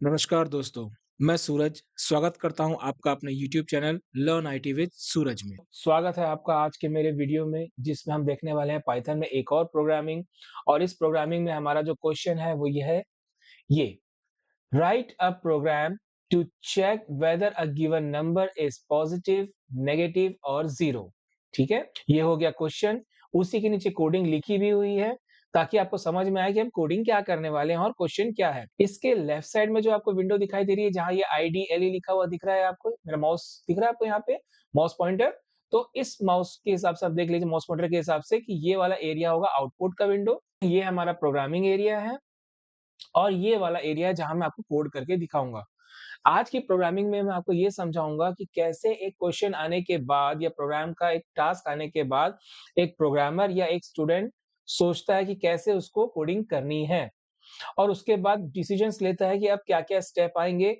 नमस्कार दोस्तों, मैं सूरज स्वागत करता हूं आपका अपने YouTube channel learn IT with Suraj में। स्वागत है आपका आज के मेरे वीडियो में जिसमें हम देखने वाले हैं पाइथन में एक और प्रोग्रामिंग और इस प्रोग्रामिंग में हमारा जो क्वेश्चन है वो ये write a program to check whether a given number is positive, negative और जीरो। ठीक है, ये हो गया क्वेश्चन। उसी के नीचे कोडिंग लिखी भी हुई है ताकि आपको समझ में आए कि हम कोडिंग क्या करने वाले हैं और क्वेश्चन क्या है। इसके लेफ्ट साइड में जो आपको विंडो दिखाई दे रही है जहां ये IDLE लिखा हुआ दिख रहा है, आपको मेरा माउस दिख रहा है आपको यहाँ पे माउस पॉइंटर। तो इस माउस के हिसाब से आप देख लीजिए, माउस पॉइंटर के हिसाब से कि ये वाला एरिया होगा आउटपुट का विंडो, ये हमारा प्रोग्रामिंग एरिया है और ये वाला एरिया है जहां मैं आपको कोड करके दिखाऊंगा। आज की प्रोग्रामिंग में मैं आपको ये समझाऊंगा कि कैसे एक क्वेश्चन आने के बाद या प्रोग्राम का एक टास्क आने के बाद एक प्रोग्रामर या एक स्टूडेंट सोचता है कि कैसे उसको कोडिंग करनी है और उसके बाद डिसीजंस लेता है कि अब क्या-क्या स्टेप आएंगे,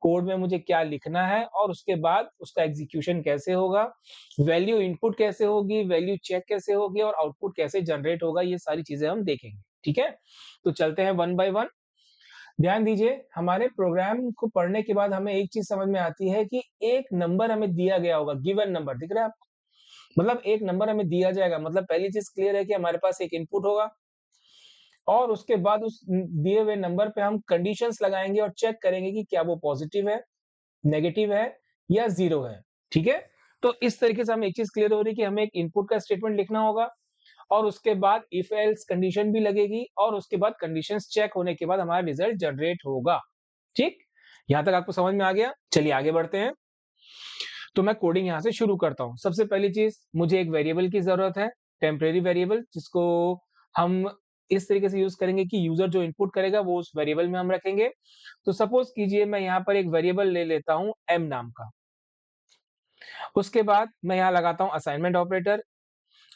कोड में मुझे क्या लिखना है और उसके बाद उसका एग्जीक्यूशन कैसे होगा, वैल्यू इनपुट कैसे होगी, वैल्यू चेक कैसे होगी और आउटपुट कैसे जनरेट होगा, ये सारी चीजें हम देखेंगे। ठीक है, तो चलते हैं वन बाय वन। ध्यान दीजिए, हमारे प्रोग्राम को पढ़ने के बाद हमें एक चीज समझ में आती है कि एक नंबर हमें दिया गया होगा, गिवन नंबर दिख रहा है आपको? मतलब एक नंबर हमें दिया जाएगा, मतलब पहली चीज क्लियर है कि हमारे पास एक इनपुट होगा और उसके बाद उस दिए हुए नंबर पे हम कंडीशंस लगाएंगे और चेक करेंगे कि क्या वो पॉजिटिव है, नेगेटिव है या जीरो है। ठीक है, तो इस तरीके से हमें एक चीज क्लियर हो रही है कि हमें एक इनपुट का स्टेटमेंट लिखना होगा और उसके बाद इफ एल्स कंडीशन भी लगेगी और उसके बाद कंडीशंस चेक होने के बाद हमारा रिजल्ट जनरेट होगा। ठीक, यहां तक आपको समझ में आ गया? चलिए आगे बढ़ते हैं। तो मैं कोडिंग यहां से शुरू करता हूं। सबसे पहली चीज, मुझे एक वेरिएबल की जरूरत है, टेम्परेरी वेरिएबल, जिसको हम इस तरीके से यूज करेंगे कि यूजर जो इनपुट करेगा वो उस वेरिएबल में हम रखेंगे। तो सपोज कीजिए मैं यहाँ पर एक वेरिएबल ले लेता हूं एम नाम का। उसके बाद मैं यहाँ लगाता हूं असाइनमेंट ऑपरेटर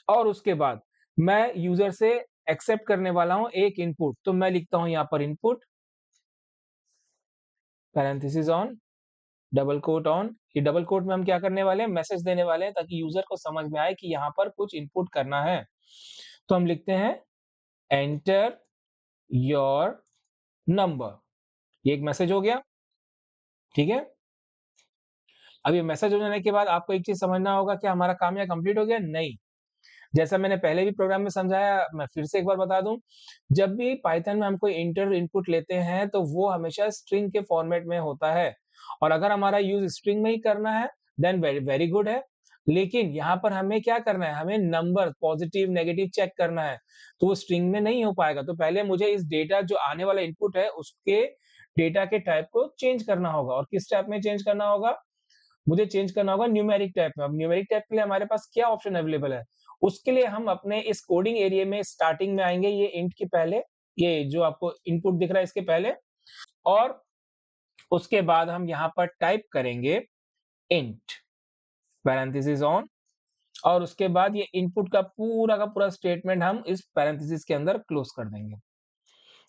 और उसके बाद मैं यूजर से एक्सेप्ट करने वाला हूं एक इनपुट। तो मैं लिखता हूं यहाँ पर input parenthesis on, double quote on. ये डबल कोट में हम क्या करने वाले हैं, मैसेज देने वाले हैं ताकि यूजर को समझ में आए कि यहाँ पर कुछ इनपुट करना है। तो हम लिखते हैं एंटर योर नंबर। ये एक मैसेज हो गया। ठीक है, अब ये मैसेज हो जाने के बाद आपको एक चीज समझना होगा कि हमारा काम यहाँ कंप्लीट हो गया? नहीं। जैसा मैंने पहले भी प्रोग्राम में समझाया, मैं फिर से एक बार बता दूं, जब भी पाइथन में हम कोई इंटर इनपुट लेते हैं तो वो हमेशा स्ट्रिंग के फॉर्मेट में होता है और अगर हमारा यूज स्ट्रिंग में ही करना है देन वेरी वेरी गुड है। लेकिन यहाँ पर हमें क्या करना है, हमें नंबर पॉजिटिव नेगेटिव चेक करना है, तो वो स्ट्रिंग में नहीं हो पाएगा। तो पहले मुझे इस डेटा जो आने वाला इनपुट है उसके डेटा के टाइप को चेंज करना होगा। और किस टाइप में चेंज करना होगा? मुझे चेंज करना होगा न्यूमेरिक टाइप में। अब न्यूमेरिक टाइप के लिए हमारे पास क्या ऑप्शन अवेलेबल है? उसके लिए हम अपने इस कोडिंग एरिया में स्टार्टिंग में आएंगे, ये इंट के पहले, ये जो आपको इनपुट दिख रहा है इसके पहले, और उसके बाद हम यहाँ पर टाइप करेंगे इंट पैरेंथेसिस ऑन और उसके बाद ये इनपुट का पूरा स्टेटमेंट हम इस पैरेंथेसिस के अंदर क्लोज कर देंगे।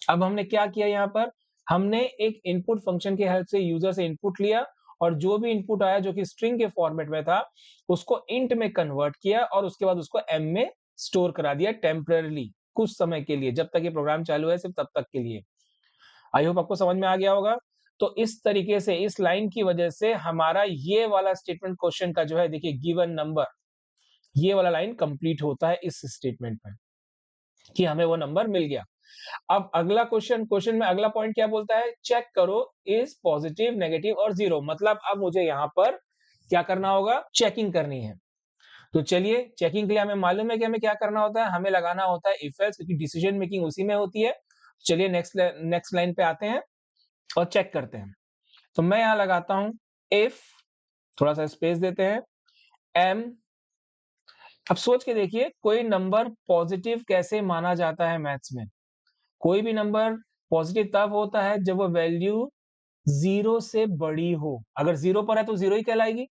अब हमने क्या किया यहाँ पर, हमने एक इनपुट फंक्शन की हेल्प से यूजर से इनपुट लिया और जो भी इनपुट आया जो कि स्ट्रिंग के फॉर्मेट में था उसको इंट में कन्वर्ट किया और उसके बाद उसको एम में स्टोर करा दिया टेम्पररी, कुछ समय के लिए, जब तक ये प्रोग्राम चालू है सिर्फ तब तक के लिए। आई होप आपको समझ में आ गया होगा। तो इस तरीके से इस लाइन की वजह से हमारा ये वाला स्टेटमेंट क्वेश्चन का जो है, देखिए गिवन नंबर, ये वाला लाइन कंप्लीट होता है इस स्टेटमेंट में कि हमें वो नंबर मिल गया। अब अगला क्वेश्चन में अगला पॉइंट क्या बोलता है, चेक करो इज पॉजिटिव नेगेटिव और जीरो। मतलब अब मुझे यहाँ पर क्या करना होगा, चेकिंग करनी है। तो चलिए, चेकिंग के लिए हमें मालूम है कि हमें क्या करना होता है, हमें लगाना होता है इफ एल्स, क्योंकि डिसीजन मेकिंग उसी में होती है। चलिए नेक्स्ट लाइन पे आते हैं और चेक करते हैं। तो मैं यहाँ लगाता हूं इफ, थोड़ा सा स्पेस देते हैं, एम। अब सोच के देखिए, कोई नंबर पॉजिटिव कैसे माना जाता है मैथ्स में? कोई भी नंबर पॉजिटिव तब होता है जब वो वैल्यू जीरो से बड़ी हो। अगर जीरो पर है तो जीरो ही कहलाएगी।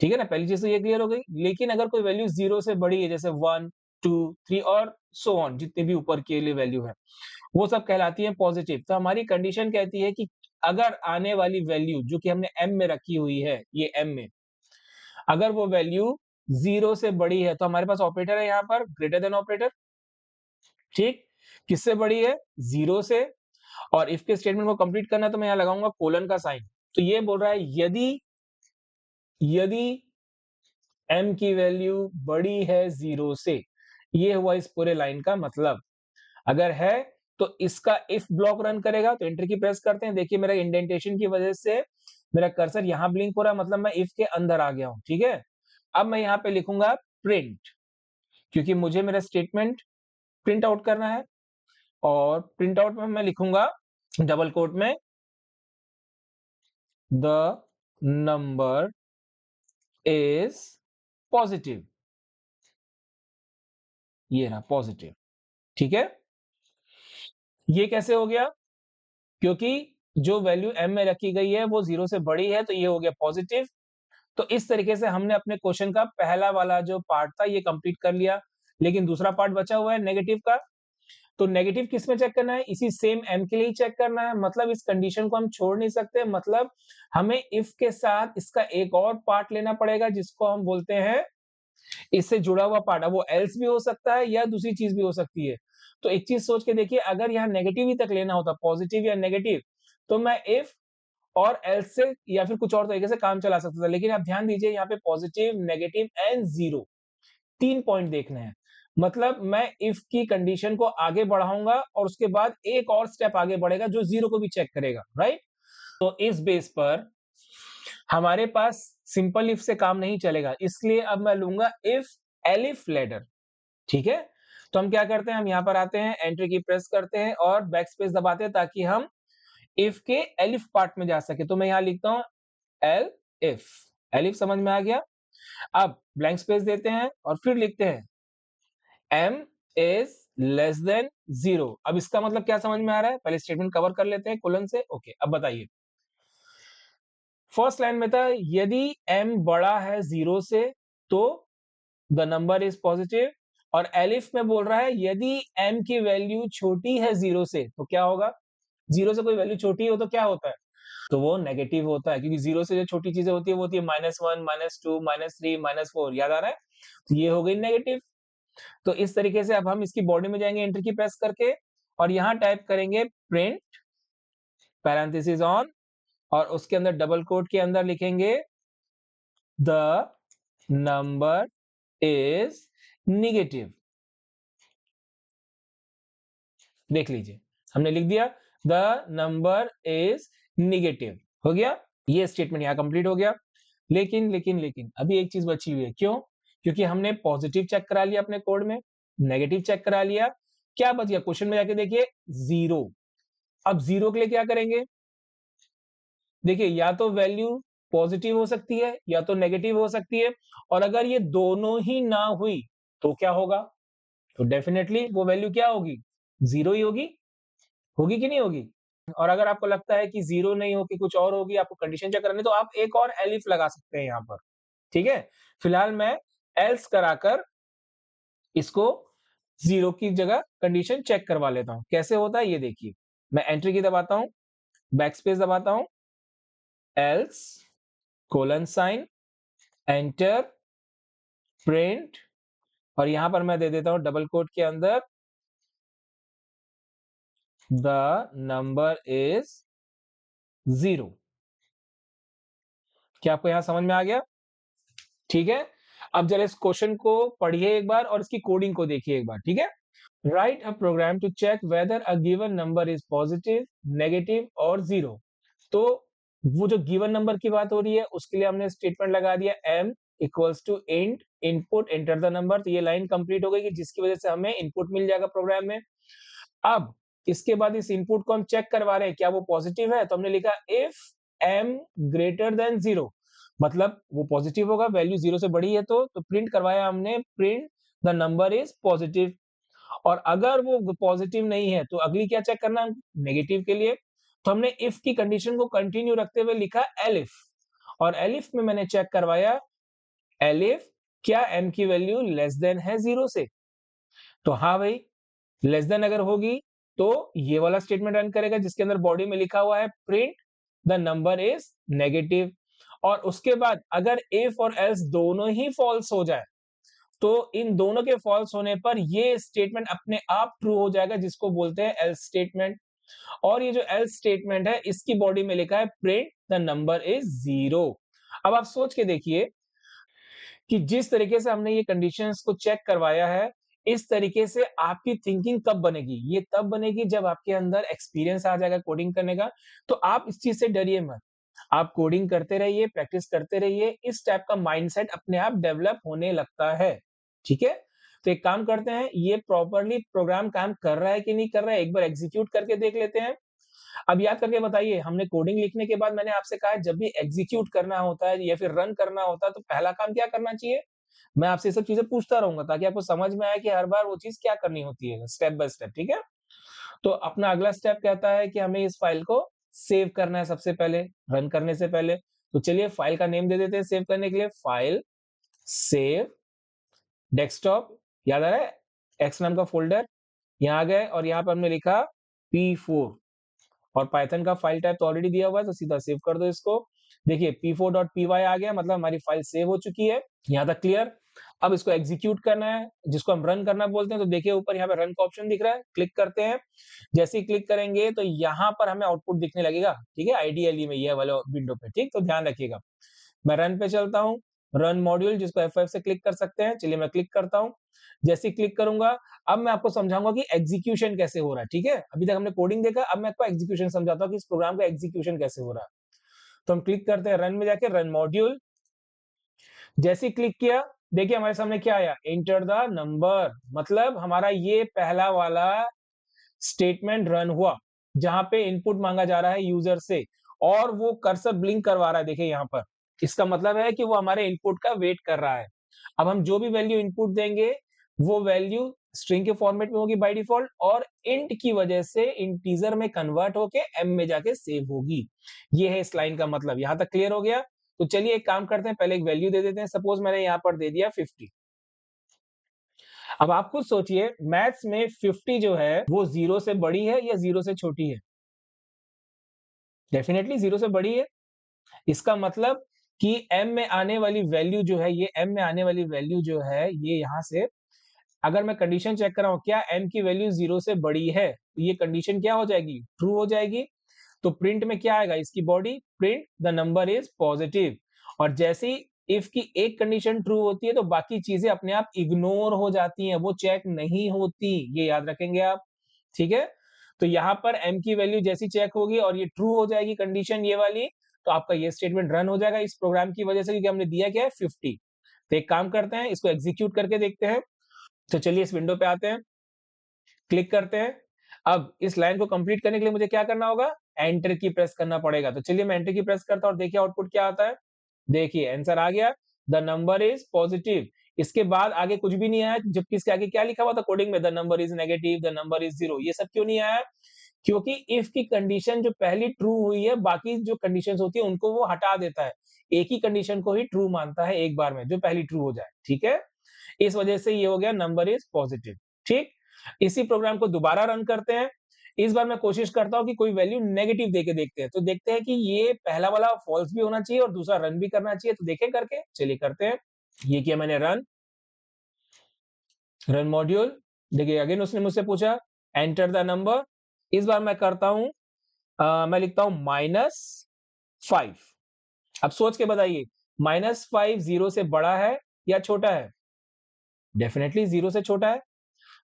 ठीक है ना, पहली चीज तो ये क्लियर हो गई। लेकिन अगर कोई वैल्यू जीरो से बड़ी है, जैसे वन, टू, थ्री और सो ऑन, जितने भी ऊपर के लिए वैल्यू है वो सब कहलाती है पॉजिटिव। तो हमारी कंडीशन कहती है कि अगर आने वाली वैल्यू जो कि हमने एम में रखी हुई है, ये एम में अगर वो वैल्यू जीरो से बड़ी है तो हमारे पास ऑपरेटर है यहाँ पर ग्रेटर देन ऑपरेटर। ठीक, किससे बड़ी है? जीरो से। और इफ के स्टेटमेंट को कंप्लीट करना है तो मैं यहाँ लगाऊंगा कोलन का साइन। तो ये बोल रहा है यदि m की वैल्यू बड़ी है 0 से, ये हुआ इस पूरे लाइन का मतलब। अगर है तो इसका इफ ब्लॉक रन करेगा, तो एंटर की प्रेस करते हैं। देखिए मेरा इंडेंटेशन की वजह से मेरा कर्सर यहां ब्लिंक हो रहा है, मतलब मैं इफ के अंदर आ गया हूं। ठीक है, अब मैं यहां पे लिखूंगा प्रिंट, क्योंकि मुझे मेरा स्टेटमेंट प्रिंट आउट करना है। और प्रिंट आउट में मैं लिखूंगा डबल कोट में द नंबर इज पॉजिटिव, ये रहा पॉजिटिव। ठीक है, ये कैसे हो गया? क्योंकि जो वैल्यू m में रखी गई है वो 0 से बड़ी है, तो ये हो गया पॉजिटिव। तो इस तरीके से हमने अपने क्वेश्चन का पहला वाला जो पार्ट था ये कंप्लीट कर लिया। लेकिन दूसरा पार्ट बचा हुआ है नेगेटिव का। तो नेगेटिव किस में चेक करना है? इसी सेम m के लिए ही चेक करना है। मतलब इस कंडीशन को हम छोड़ नहीं सकते, मतलब हमें इफ के साथ इसका एक और पार्ट लेना पड़ेगा जिसको हम बोलते हैं इससे जुड़ा हुआ पार्ट। अब वो एल्स भी हो सकता है या दूसरी चीज भी हो सकती है। तो एक चीज सोच के देखिए, अगर यहाँ नेगेटिव ही तक लेना होता, पॉजिटिव या नेगेटिव, तो मैं इफ और एल्स से या फिर कुछ और तरीके से काम चला सकता था। लेकिन आप ध्यान दीजिए यहाँ पे positive, negative and zero, 3 point देखने हैं। मतलब मैं इफ की कंडीशन को आगे बढ़ाऊंगा और उसके बाद एक और स्टेप आगे बढ़ेगा जो जीरो को भी चेक करेगा, राइट? तो इस बेस पर हमारे पास सिंपल इफ से काम नहीं चलेगा, इसलिए अब मैं लूंगा इफ एलिफ लेडर। ठीक है, तो हम क्या करते हैं, हम यहाँ पर आते हैं, एंट्री की प्रेस करते हैं और बैक स्पेस दबाते हैं ताकि हम इफ के एलिफ पार्ट में जा सके। तो मैं यहाँ लिखता हूं एल इफ, एलिफ समझ में आ गया। अब ब्लैंक स्पेस देते हैं और फिर लिखते हैं m इज लेस देन 0। अब इसका मतलब क्या समझ में आ रहा है? पहले स्टेटमेंट कवर कर लेते हैं कोलन से। ओके, अब बताइए। फर्स्ट लाइन में था यदि m बड़ा है 0 से तो द नंबर इज पॉजिटिव, और एलिफ में बोल रहा है यदि m की वैल्यू छोटी है 0 से तो क्या होगा? 0 से कोई वैल्यू छोटी हो तो क्या होता है? तो वो नेगेटिव होता है, क्योंकि 0 से जो छोटी चीजें होती है वो होती है -1, -2, -3, -4। याद आ रहा है? तो ये हो गई नेगेटिव। तो इस तरीके से अब हम इसकी बॉडी में जाएंगे एंटर की प्रेस करके और यहां टाइप करेंगे प्रिंट पैरेंथेसिस ऑन, और उसके अंदर डबल कोट के अंदर लिखेंगे द नंबर इज नेगेटिव। देख लीजिए, हमने लिख दिया द नंबर इज नेगेटिव। हो गया, ये स्टेटमेंट यहां कंप्लीट हो गया। लेकिन अभी एक चीज बची हुई है। क्यों? क्योंकि हमने पॉजिटिव चेक करा लिया अपने कोड में, नेगेटिव चेक करा लिया, क्या बच गया? क्वेश्चन में जाके देखिए जीरो। अब जीरो के लिए क्या करेंगे? देखिए, या तो वैल्यू पॉजिटिव हो सकती है या तो नेगेटिव हो सकती है, और अगर ये दोनों ही ना हुई तो क्या होगा? तो डेफिनेटली वो वैल्यू क्या होगी? जीरो ही होगी। होगी कि नहीं होगी? और अगर आपको लगता है कि जीरो नहीं होगी, कुछ और होगी, आपको कंडीशन चेक करनी, तो आप एक और एलिफ लगा सकते हैं यहाँ पर। ठीक है, फिलहाल मैं एल्स कराकर इसको जीरो की जगह कंडीशन चेक करवा लेता हूं। कैसे होता है ये देखिए, मैं एंट्री की दबाता हूं, बैक स्पेस दबाता हूं, else colon sign, enter, print, और यहां पर मैं दे देता हूं डबल कोट के अंदर द नंबर इज जीरो। क्या आपको यहां समझ में आ गया? ठीक है, अब जरा इस क्वेश्चन को पढ़िए एक बार और इसकी कोडिंग को देखिए एक बार। ठीक है, write a program to check whether a given number is positive, negative और जीरो। तो वो जो गिवन नंबर की बात हो रही है उसके लिए हमने स्टेटमेंट लगा दिया m equals to int input enter the number. तो ये लाइन कंप्लीट हो गई कि जिसकी वजह से हमें इनपुट मिल जाएगा प्रोग्राम में। अब इसके बाद इस इनपुट को हम चेक करवा रहे हैं क्या वो पॉजिटिव है, तो हमने लिखा इफ m ग्रेटर देन 0, मतलब वो पॉजिटिव होगा, वैल्यू 0 से बड़ी है तो प्रिंट करवाया हमने print the number is positive. और अगर वो पॉजिटिव नहीं है तो अगली क्या चेक करना? नेगेटिव के लिए। तो हमने इफ की कंडीशन को कंटिन्यू रखते हुए लिखा एलिफ, और एलिफ में मैंने चेक करवाया एलिफ क्या m की वैल्यू लेस देन है 0 से। तो हाँ भाई, लेस देन अगर होगी तो ये वाला स्टेटमेंट रन करेगा जिसके अंदर बॉडी में लिखा हुआ है print the number is negative. और उसके बाद अगर इफ और एल्स दोनों ही फॉल्स हो जाए तो इन दोनों के फॉल्स होने पर ये स्टेटमेंट अपने आप ट्रू हो जाएगा, जिसको बोलते हैं एल्स स्टेटमेंट। और ये जो एल्स स्टेटमेंट है इसकी बॉडी में लिखा है प्रिंट द नंबर इज 0। अब आप सोच के देखिए कि जिस तरीके से हमने ये कंडीशंस को चेक करवाया है, इस तरीके से आपकी थिंकिंग कब बनेगी? ये तब बनेगी जब आपके अंदर एक्सपीरियंस आ जाएगा कोडिंग करने का। तो आप इस चीज़ से डरिए मत। आप कोडिंग करते रहिए, प्रैक्टिस करते रहिए, इस टाइप का माइंडसेट अपने आप डेवलप होने लगता है। ठीक है? तो एक काम करते हैं, ये प्रॉपर्ली प्रोग्राम काम कर रहा है कि नहीं कर रहा है, एक बार एग्ज़ीक्यूट करके देख लेते हैं। अब याद करके बताइए, हमने कोडिंग लिखने के बाद मैंने आपसे कहा है जब भी एग्ज़ीक्यूट करना होता है या फिर रन करना होता है तो पहला काम क्या करना चाहिए? मैं आपसे ये सब चीज़ें पूछता रहूँगा ताकि आपको समझ में आए कि हर बार वो चीज़ क्या करनी होती है, स्टेप बाय स्टेप, ठीक है? तो अपना अगला स्टेप कहता है कि हमें इस फाइल को सेव करना है सबसे पहले, रन करने से पहले। तो चलिए फाइल का नेम दे देते हैं सेव करने के लिए, फाइल सेव डेस्कटॉप, याद आ रहा है? एक्स नाम का फ़ोल्डर, यहाँ आ गए और यहाँ पे हमने लिखा P4 और पाइथन का फाइल टाइप तो ऑलरेडी दिया हुआ है, तो सीधा सेव कर दो इसको। देखिए p4.py आ गया, मतलब हमारी फाइल सेव हो चुकी है। यहाँ तक क्लियर? अब इसको एग्जीक्यूट करना है, जिसको हम रन करना बोलते हैं, तो देखिए ऊपर यहाँ पे रन का ऑप्शन दिख रहा है, क्लिक करते हैं। जैसे ही क्लिक करेंगे तो यहाँ पर हमें आउटपुट दिखने लगेगा, ठीक है? आइडियली में ये वाला विंडो पे, ठीक? तो ध्यान रखिएगा। मैं रन पे चलता हूँ, रन मॉड्यूल जिसको F5 से क्लिक कर सकते हैं। चलिए मैं क्लिक करता हूँ। जैसे ही क्लिक करूँगा, अब मैं आपको समझाऊँगा कि एग्जीक्यूशन कैसे हो रहा है, ठीक है? अभी तक हमने कोडिंग देखा, अब मैं आपको एग्जीक्यूशन समझाता हूँ कि इस प्रोग्राम का एग्जीक्यूशन कैसे हो रहा है। तो हम क्लिक करते हैं रन में जाके, रन मॉड्यूल। जैसे ही क्लिक किया, देखिए हमारे सामने क्या आया? एंटर द नंबर, मतलब हमारा ये पहला वाला स्टेटमेंट रन हुआ, जहाँ पे इनपुट माँगा जा रहा है यूज़र से और वो कर्सर ब्लिंक करवा रहा है, देखिए यहाँ पर। इसका मतलब है कि वो हमारे इनपुट का वेट कर रहा है। अब हम जो भी वैल्यू इनपुट देंगे, वो वैल्यू स्ट्रिंग के फॉर्मेट में होगी बाय डिफ़ॉल्ट और इंट की वजह से इंटीजर में कन्वर्ट होके एम में जाके सेव होगी। ये है इस लाइन का मतलब। यहाँ तक क्लियर हो गया? तो चलिए एक काम करते हैं, पहले एक वैल्यू दे देते हैं। सपोज़ मैंने यहाँ पर दे दिया 50। अब आप खुद सोचिए मैथ्स में 50 जो है वो 0 से बड़ी है या 0 से छोटी है? डेफिनिटली 0 से बड़ी है। इसका मतलब कि m में आने वाली वैल्यू जो है, ये m में आने वाली वैल्यू जो है, ये यहाँ से अगर मैं कंडीशन चेक कर रहा हूँ, क्या m की वैल्यू 0 से बड़ी है? तो ये कंडीशन क्या हो जाएगी? ट्रू हो जाएगी। तो प्रिंट में क्या आएगा? इसकी body print the number is positive और जैसे ही इफ की एक कंडीशन ट्रू होती है तो बाकी चीजें अपने आप इग्नोर हो जाती हैं, वो चेक नहीं होती। ये याद रखेंगे आप, ठीक है? तो यहाँ पर m की वैल्यू जैसी चेक होगी और ये ट्रू हो जाएगी कंडीशन ये वाली, तो आपका ये स्टेटमेंट रन हो जाएगा इस प्रोग्राम की वजह से, क्योंकि हमने दिया क्या है 50। तो एक काम करते हैं, इसको एग्जीक्यूट करके देखते हैं। तो चलिए इस विंडो पे आते हैं, क्लिक करते हैं। अब इस लाइन को कंप्लीट करने के लिए मुझे क्या करना होगा? एंटर की प्रेस करना पड़ेगा। तो चलिए मैं एंटर की प्रेस करता हूँ और देखिए आउटपुट क्या आता है। देखिए आंसर आ गया, द नंबर इज पॉजिटिव। इसके बाद आगे कुछ भी नहीं आया, जबकि इसके आगे क्या लिखा हुआ था कोडिंग में? The number is negative, the number is 0। ये सब क्यों नहीं आया? क्योंकि इफ की कंडीशन जो पहली ट्रू हुई है, बाकी जो कंडीशंस होती है उनको वो हटा देता है। एक ही कंडीशन को ही ट्रू मानता है एक बार में, जो पहली ट्रू हो जाए, ठीक है? इस वजह से ये हो गया नंबर इज पॉजिटिव, ठीक? इसी प्रोग्राम को दोबारा रन करते हैं। इस बार मैं कोशिश करता हूँ कि कोई वैल्यू नेगेटिव देके देखते हैं। तो देखते हैं कि ये पहला वाला फॉल्स भी होना चाहिए और दूसरा रन भी करना चाहिए। तो देखें करके, चलिए करते हैं। ये किया मैंने रन, रन मॉड्यूल। देखिए अगेन उसने मुझसे पूछा एंटर द नंबर। इस बार मैं करता हूँ मैं लिखता हूँ -5। अब सोच के बताइए -5 0 से बड़ा है या छोटा है? डेफिनिटली 0 से छोटा है।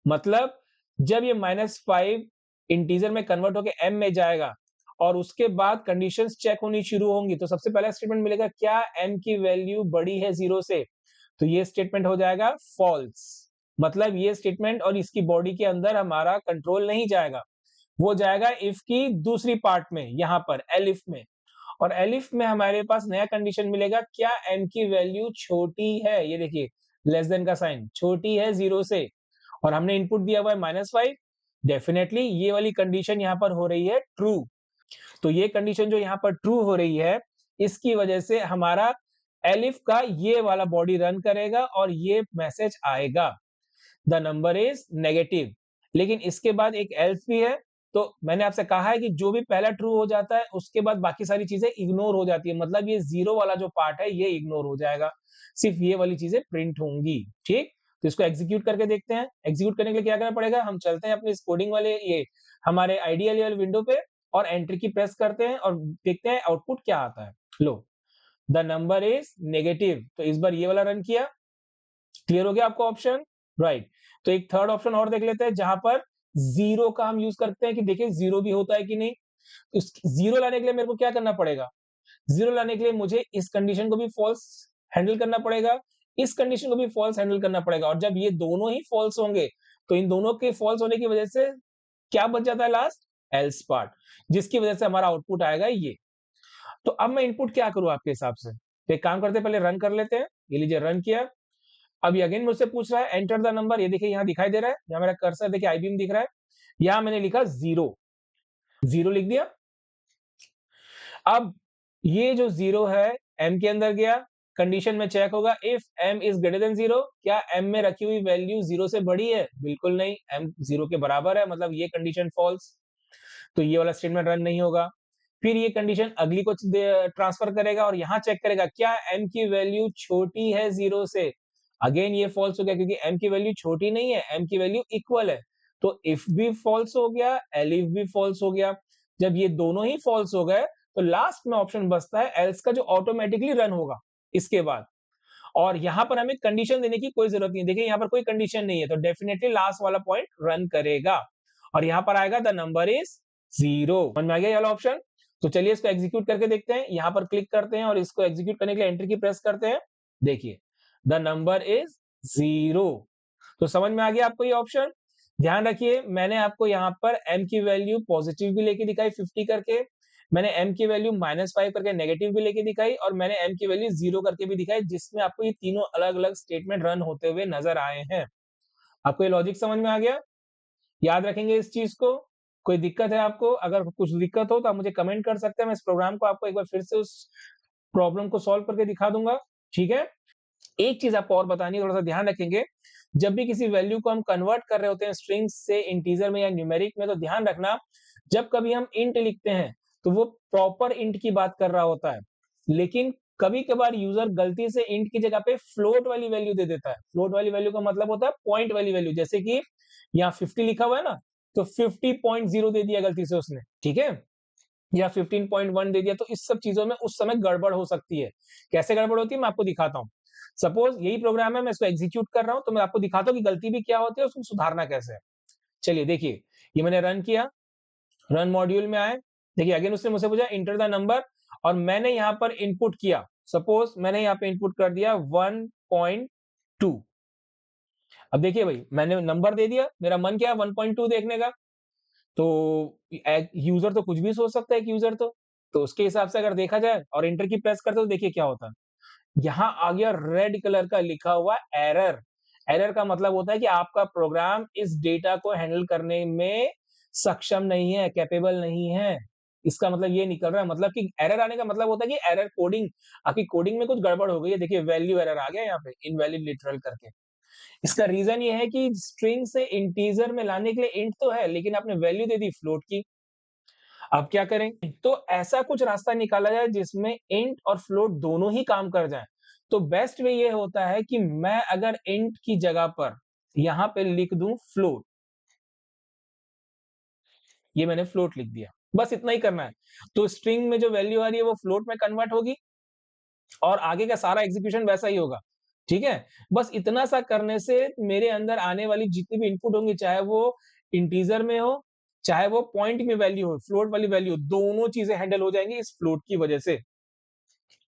मतलब जब ये -5 इंटीजर में कन्वर्ट होके m में जाएगा और उसके बाद कंडीशंस चेक होनी शुरू होंगी, तो सबसे पहला स्टेटमेंट मिलेगा, क्या m की वैल्यू बड़ी है 0 से? तो ये स्टेटमेंट हो जाएगा फॉल्स। मतलब ये स्टेटमेंट और इसकी बॉडी के अंदर हमारा कंट्रोल नहीं जाएगा, वो जाएगा इफ की दूसरी पार्ट में, यहाँ पर एलिफ में। और एलिफ में हमारे पास नया कंडीशन मिलेगा, क्या m की वैल्यू छोटी है? ये देखिए लेस देन का साइन, छोटी है 0 से और हमने इनपुट दिया हुआ है -5। डेफिनेटली ये वाली कंडीशन यहाँ पर हो रही है ट्रू। तो ये कंडीशन जो यहाँ पर ट्रू हो रही है, इसकी वजह से हमारा एलिफ का ये वाला बॉडी रन करेगा और ये मैसेज आएगा, द नंबर इज नेगेटिव। लेकिन इसके बाद एक एल्स भी है। तो मैंने आपसे कहा है कि जो भी पहला ट्रू हो जाता है उसके बाद बाकी सारी चीजें इग्नोर हो जाती है, मतलब ये 0 वाला जो पार्ट है ये इग्नोर हो जाएगा, सिर्फ ये वाली चीजें प्रिंट होंगी, ठीक? तो इसको एग्जीक्यूट करके देखते हैं। एग्जीक्यूट करने के लिए क्या करना पड़ेगा, हम चलते हैं अपने इस कोडिंग वाले ये हमारे आइडियल वाले विंडो पे और एंटर की प्रेस करते हैं और देखते हैं आउटपुट क्या आता है। लो, द नंबर इज नेगेटिव, तो इस बार ये वाला रन किया। क्लियर हो गया आपको ऑप्शन, राइट। तो एक थर्ड ऑप्शन और देख लेते हैं जहां पर जीरो का हम यूज करते हैं कि देखिए जीरो भी होता है कि नहीं। इस जीरो लाने के लिए मेरे को क्या करना पड़ेगा, जीरो लाने के लिए मुझे इस कंडीशन को भी फॉल्स हैंडल करना पड़ेगा, इस कंडीशन को भी फॉल्स हैंडल करना पड़ेगा, और जब ये दोनों ही फॉल्स होंगे तो इन दोनों के फॉल्स होने की वजह से क्या बच जाता है लास्ट, एल्स पार्ट, जिसकी वजह से हमारा आउटपुट आएगा ये। तो अब मैं इनपुट क्या करूं आपके हिसाब से, तो एक काम करते हैं, पहले रन कर लेते हैं। ये लीजिए रन किया। अब ये अगेन मुझसे पूछ रहा है एंटर द नंबर, ये देखिए यहाँ दिखाई दे रहा है, यहाँ मेरा कर्सर देखिए आईबीएम दिख रहा है, यहाँ मैंने लिखा जीरो, जीरो लिख दिया। अब ये जो जीरो है एम के अंदर गया, कंडीशन में चेक होगा if m is greater than zero, क्या m में रखी हुई वैल्यू जीरो से बड़ी है, बिल्कुल नहीं, m जीरो के बराबर है, मतलब ये कंडीशन फॉल्स, तो ये वाला स्टेटमेंट रन नहीं होगा। फिर ये कंडीशन अगली को ट्रांसफर करेगा और यहाँ चेक करेगा क्या m की वैल्यू छोटी है जीरो से, अगेन ये फॉल्स हो गया क्योंकि m की वैल्यू छोटी नहीं है, m की वैल्यू इक्वल है, तो इफ भी फॉल्स हो गया, एलिफ भी फॉल्स हो गया। जब ये दोनों ही फॉल्स हो गए तो लास्ट में ऑप्शन बचता है एल्स का, जो ऑटोमेटिकली रन होगा इसके बाद, और यहां पर हमें कंडीशन देने की कोई जरूरत नहीं। देखिए यहाँ पर कोई कंडीशन नहीं है, तो डेफिनेटली लास्ट वाला पॉइंट रन करेगा और यहाँ पर आएगा द नंबर इज जीरो। समझ में आ गया ये वाला ऑप्शन। तो चलिए इसको एग्जीक्यूट करके देखते हैं, यहाँ पर क्लिक करते हैं और इसको एग्जीक्यूट करने के लिए एंटर की प्रेस करते हैं। देखिए द नंबर इज जीरो। तो समझ में आ गया आपको ये ऑप्शन। ध्यान रखिए मैंने आपको यहाँ पर m की वैल्यू पॉजिटिव भी लेके दिखाई 50 करके, मैंने m की वैल्यू -5 करके नेगेटिव भी लेके दिखाई, और मैंने m की वैल्यू 0 करके भी दिखाई, जिसमें आपको ये तीनों अलग अलग स्टेटमेंट रन होते हुए नजर आए हैं। आपको ये लॉजिक समझ में आ गया, याद रखेंगे इस चीज को। कोई दिक्कत है आपको, अगर कुछ दिक्कत हो तो आप मुझे कमेंट कर सकते हैं, मैं इस प्रोग्राम को आपको एक बार फिर से उस प्रॉब्लम को सॉल्व करके दिखा दूंगा, ठीक है। एक चीज आपको और बतानी है, थोड़ा सा ध्यान रखेंगे, जब भी किसी वैल्यू को हम कन्वर्ट कर रहे होते हैं स्ट्रिंग से इंटीजर में या न्यूमेरिक में, तो ध्यान रखना जब कभी हम इंट लिखते हैं तो वो प्रॉपर इंट की बात कर रहा होता है, लेकिन कभी कभार यूजर गलती से इंट की जगह पे फ्लोट वाली वैल्यू दे देता है। फ्लोट वाली वैल्यू का मतलब होता है पॉइंट वाली वैल्यू, जैसे कि यहाँ 50 लिखा हुआ है ना, तो 50.0 दे दिया गलती से उसने, ठीक है, या 15.1 दे दिया, तो इस सब चीजों में उस समय गड़बड़ हो सकती है। कैसे गड़बड़ होती है मैं आपको दिखाता हूँ। सपोज यही प्रोग्राम है, मैं इसको एग्जीक्यूट कर रहा हूं, तो मैं आपको दिखाता हूँ कि गलती भी क्या होती है, उसको सुधारना कैसे है। चलिए देखिए, ये मैंने रन किया, रन मॉड्यूल में आए, देखिए अगेन उसने मुझसे पूछा इंटर द नंबर, और मैंने यहाँ पर इनपुट किया, सपोज मैंने यहाँ पे इनपुट कर दिया 1.2। अब देखिए भाई मैंने नंबर दे दिया, मेरा मन क्या है 1.2 देखने का, तो यूजर तो कुछ भी सोच सकता है, एक यूजर तो उसके हिसाब से अगर देखा जाए और इंटर की प्रेस करते तो देखिए क्या होता है, यहाँ आ गया रेड कलर का लिखा हुआ एरर। एरर का मतलब होता है कि आपका प्रोग्राम इस डेटा को हैंडल करने में सक्षम नहीं है, कैपेबल नहीं है। इसका मतलब ये निकल रहा है, मतलब कि एरर आने का मतलब होता है कि एरर कोडिंग, आपकी कोडिंग में कुछ गड़बड़ हो गई है। देखिए वैल्यू एरर आ गया यहाँ पे, इनवैलिड लिटरल करके। इसका रीजन ये है कि स्ट्रिंग से इंटीजर में लाने के लिए इंट तो है, लेकिन आपने वैल्यू दे दी फ्लोट की। अब क्या करें, तो ऐसा कुछ रास्ता निकाला जाए जिसमें इंट और फ्लोट दोनों ही काम कर जाएं। तो बेस्ट वे ये होता है कि मैं अगर इंट की जगह पर यहां पे लिख दूं फ्लोट, ये मैंने फ्लोट लिख दिया, बस इतना ही करना है। तो स्ट्रिंग में जो वैल्यू आ रही है वो फ्लोट में कन्वर्ट होगी और आगे का सारा एग्जीक्यूशन वैसा ही होगा, ठीक है। बस इतना सा करने से मेरे अंदर आने वाली जितनी भी इनपुट होंगी, चाहे वो इंटीजर में हो, चाहे वो पॉइंट में वैल्यू हो, फ्लोट वाली वैल्यू, दोनों चीजें हैंडल हो जाएंगी इस फ्लोट की वजह से।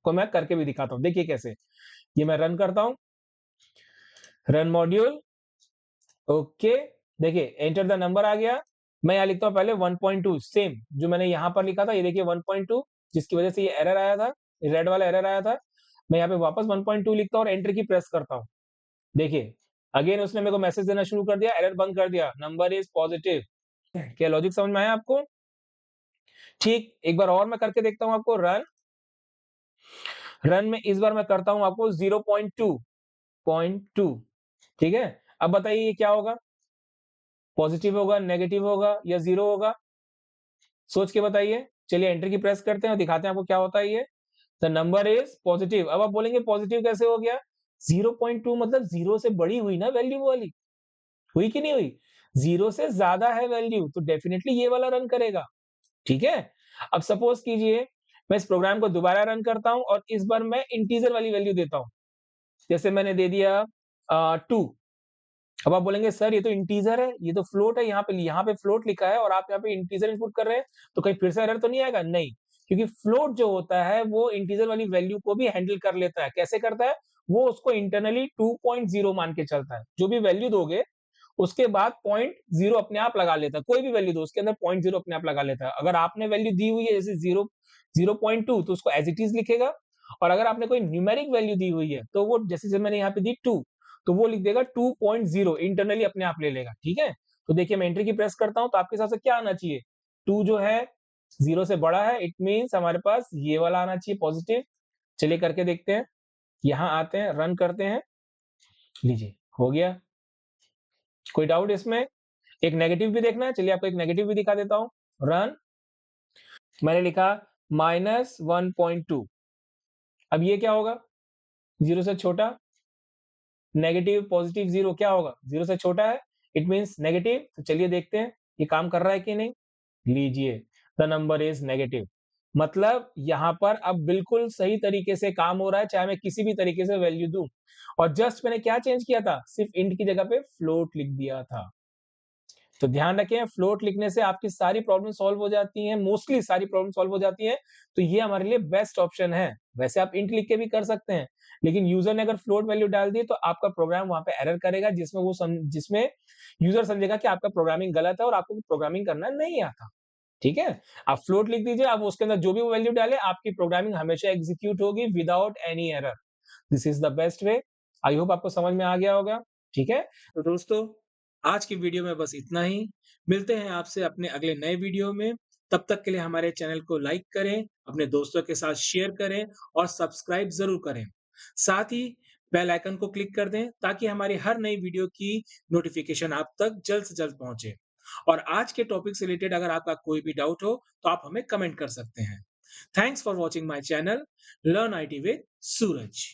को मैं करके भी दिखाता हूं, देखिए कैसे। ये मैं रन करता हूं, रन मॉड्यूल, ओके। देखिए एंटर द नंबर आ गया, मैं यहाँ लिखता हूँ पहले 1.2, सेम जो मैंने यहाँ पर लिखा था, ये देखिए 1.2, जिसकी वजह से ये एरर आया था, रेड वाला एरर आया था। मैं यहाँ पे वापस 1.2 लिखता हूँ और एंटर की प्रेस करता हूँ। देखिए अगेन उसने मेरे को मैसेज देना शुरू कर दिया, एरर बंद कर दिया, नंबर इज पॉजिटिव। क्या लॉजिक समझ में आया आपको? ठीक, एक बार और मैं करके देखता हूँ आपको, रन। रन में इस बार मैं करता हूँ आपको 0.2, ठीक है। अब बताइए ये क्या होगा, पॉजिटिव होगा, नेगेटिव होगा या जीरो होगा? सोच के बताइए। चलिए एंटर की प्रेस करते हैं और दिखाते हैं आपको क्या होता है ये। The number is positive. अब आप बोलेंगे पॉजिटिव कैसे हो गया? 0.2 मतलब 0 से बड़ी हुई ना वैल्यू वो वाली, हुई कि नहीं हुई? 0 से ज़्यादा है वैल्यू तो डेफिनिटली ये वाला रन करेगा, ठीक है? अब सपोज़ कीजिए मैं इस प्रोग्राम को दोबारा रन करता हूँ और इस बार मैं इंटीजर वाली वैल्यू देता हूँ। जैसे मैंने दे दिया 2। अब आप बोलेंगे सर ये तो इंटीजर है, ये तो फ्लोट है, यहाँ पे फ्लोट लिखा है और आप यहाँ पे इंटीजर इनपुट कर रहे हैं, तो कहीं फिर से एरर तो नहीं आएगा? नहीं, क्योंकि फ्लोट जो होता है वो इंटीजर वाली वैल्यू को भी हैंडल कर लेता है। कैसे करता है? वो उसको इंटरनली 2.0 मान के चलता है। जो भी वैल्यू दोगे, उसके बाद पॉइंट 0 अपने आप लगा लेता है। कोई भी वैल्यू दो, उसके अंदर पॉइंट 0 अपने आप लगा लेता है। अगर आपने वैल्यू दी हुई है जैसे 0.2 तो उसको एज़ इट इज़ लिखेगा और अगर आपने कोई न्यूमेरिक वैल्यू दी हुई है, तो वो जैसे मैंने यहाँ पे दी 2 तो वो लिख देगा 2.0 इंटरनली अपने आप ले लेगा, ठीक है? तो देखिए मैं एंटर की प्रेस करता हूँ तो आपके हिसाब से क्या आना चाहिए? 2 जो है 0 से बड़ा है, इट मीन्स हमारे पास ये वाला आना चाहिए पॉजिटिव। चलिए करके देखते हैं। यहाँ आते हैं, रन करते हैं। लीजिए, हो गया। कोई डाउट इसमें? एक नेगेटिव भी देखना है? चलिए आपको एक नेगेटिव भी दिखा देता हूँ। रन, मैंने लिखा -1.2 अब ये क्या होगा? 0 से छोटा, नेगेटिव, पॉजिटिव, 0 क्या होगा? 0 से छोटा है, इट मीन्स नेगेटिव। तो चलिए देखते हैं, ये काम कर रहा है कि नहीं? लीजिए, द नंबर इज़ नेगेटिव। मतलब यहाँ पर अब बिल्कुल सही तरीके से काम हो रहा है, चाहे मैं किसी भी तरीके से वैल्यू दूँ। और जस्ट मैंने क्या चेंज किया था? सिर्फ इंट की जगह पे फ्लोट लिख दिया था। तो ध्यान रखें फ्लोट लिखने से आपकी सारी प्रॉब्लम सॉल्व हो जाती हैं, मोस्टली सारी प्रॉब्लम सॉल्व हो जाती हैं, तो ये हमारे लिए बेस्ट ऑप्शन है। वैसे आप इंट लिख के भी कर सकते हैं, लेकिन यूज़र ने अगर फ्लोट वैल्यू डाल दी तो आपका प्रोग्राम वहाँ पे एरर करेगा जिसमें यूज़र समझेगा कि आपका प्रोग्रामिंग गलत है और आपको प्रोग्रामिंग करना नहीं आता। ठीक है? आप फ्लोट लिख दीजिए, आप उसके अंदर जो भी वैल्यू डालें, आपकी प्रोग्रामिंग हमेशा एग्ज़ीक्यूट होगी without any error. This is the best way. I hope आपको समझ में आ गया होगा, ठीक है? तो दोस्तों, आज की वीडियो में बस इतना ही। मिलते हैं आपसे अपने अगले नए वीडियो में। तब तक के लिए हमारे चैनल को लाइक करें, अपने दोस्तों के साथ शेयर करें और सब्सक्राइब ज़रूर करें। साथ ही बेल आइकन को क्लिक कर दें ताकि हमारी हर नई वीडियो की नोटिफ़िकेशन आप तक जल्द से जल्द पहुँचे। और आज के टॉपिक से रिलेटेड अगर आपका कोई भी डाउट हो, तो आप हमें कमेंट कर सकते हैं। Thanks for watching my channel learn IT with Suraj.